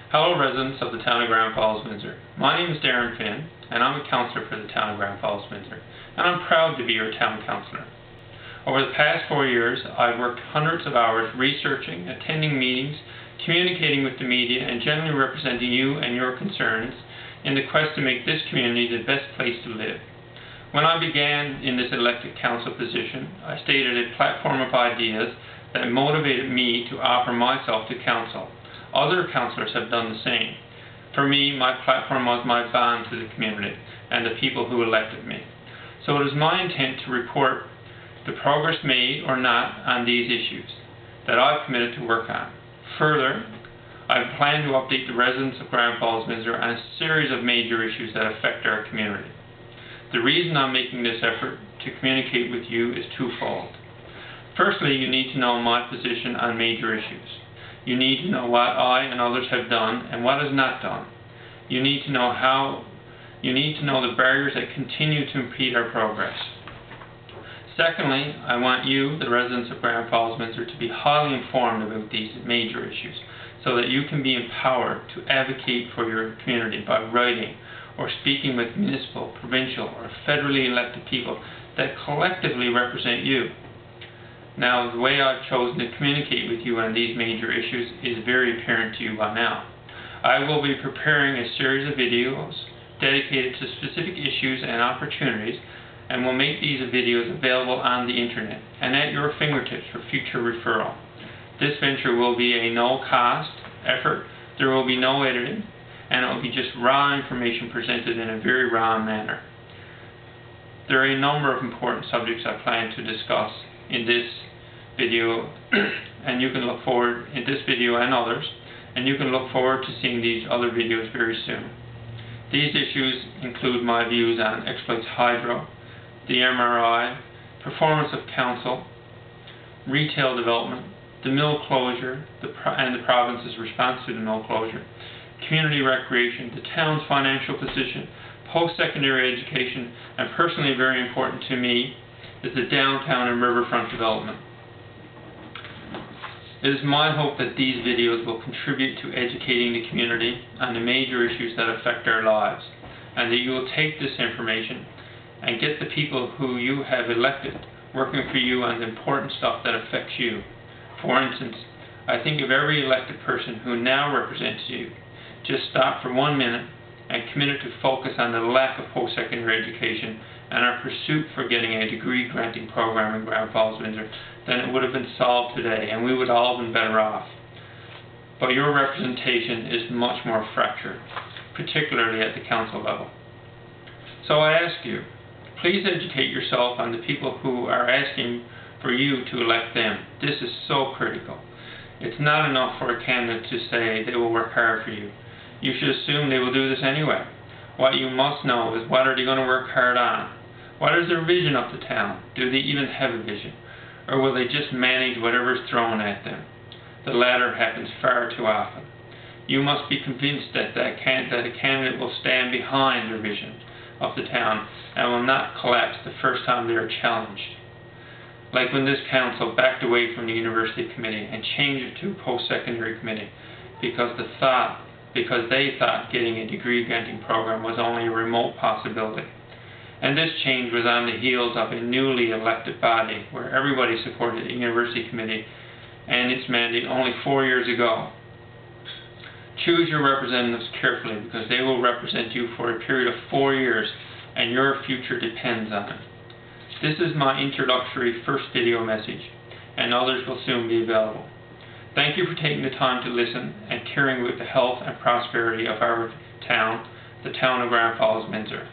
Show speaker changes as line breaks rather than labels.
Hello residents of the town of Grand Falls-Windsor. My name is Darren Finn, and I'm a councillor for the town of Grand Falls-Windsor, and I'm proud to be your town councillor. Over the past 4 years, I've worked hundreds of hours researching, attending meetings, communicating with the media, and generally representing you and your concerns in the quest to make this community the best place to live. When I began in this elected council position, I stated a platform of ideas that motivated me to offer myself to council. Other councillors have done the same. For me, my platform was my bond to the community and the people who elected me. So it is my intent to report the progress made or not on these issues that I've committed to work on. Further, I plan to update the residents of Grand Falls-Windsor on a series of major issues that affect our community. The reason I'm making this effort to communicate with you is twofold. Firstly, you need to know my position on major issues. You need to know what I and others have done and what is not done. You need to know the barriers that continue to impede our progress. Secondly, I want you, the residents of Grand Falls-Windsor, to be highly informed about these major issues so that you can be empowered to advocate for your community by writing or speaking with municipal, provincial, or federally elected people that collectively represent you. Now, the way I've chosen to communicate with you on these major issues is very apparent to you by now. I will be preparing a series of videos dedicated to specific issues and opportunities, and will make these videos available on the internet and at your fingertips for future referral. This venture will be a no-cost effort. There will be no editing, and it will be just raw information presented in a very raw manner. There are a number of important subjects I plan to discuss in this video, and you can look forward in this video and others, and you can look forward to seeing these other videos very soon. These issues include my views on exploits hydro, the MRI, performance of council, retail development, the mill closure and the province's response to the mill closure, community recreation, the town's financial position, post-secondary education, and personally very important to me is the downtown and riverfront development. It is my hope that these videos will contribute to educating the community on the major issues that affect our lives, and that you will take this information and get the people who you have elected working for you on the important stuff that affects you. For instance, I think of every elected person who now represents you. Just stop for 1 minute and commit to focus on the lack of post-secondary education and our pursuit for getting a degree-granting program in Grand Falls-Windsor, then it would have been solved today and we would all have been better off. But your representation is much more fractured, particularly at the council level. So I ask you, please educate yourself on the people who are asking for you to elect them. This is so critical. It's not enough for a candidate to say they will work hard for you. You should assume they will do this anyway. What you must know is, what are they going to work hard on? What is their vision of the town? Do they even have a vision? Or will they just manage whatever is thrown at them? The latter happens far too often. You must be convinced that a candidate will stand behind their vision of the town and will not collapse the first time they are challenged. Like when this council backed away from the university committee and changed it to a post-secondary committee because they thought getting a degree-granting program was only a remote possibility. And this change was on the heels of a newly elected body where everybody supported the university committee and its mandate only 4 years ago. Choose your representatives carefully because they will represent you for a period of 4 years and your future depends on it. This is my introductory first video message, and others will soon be available. Thank you for taking the time to listen and caring about the health and prosperity of our town, the town of Grand Falls-Windsor.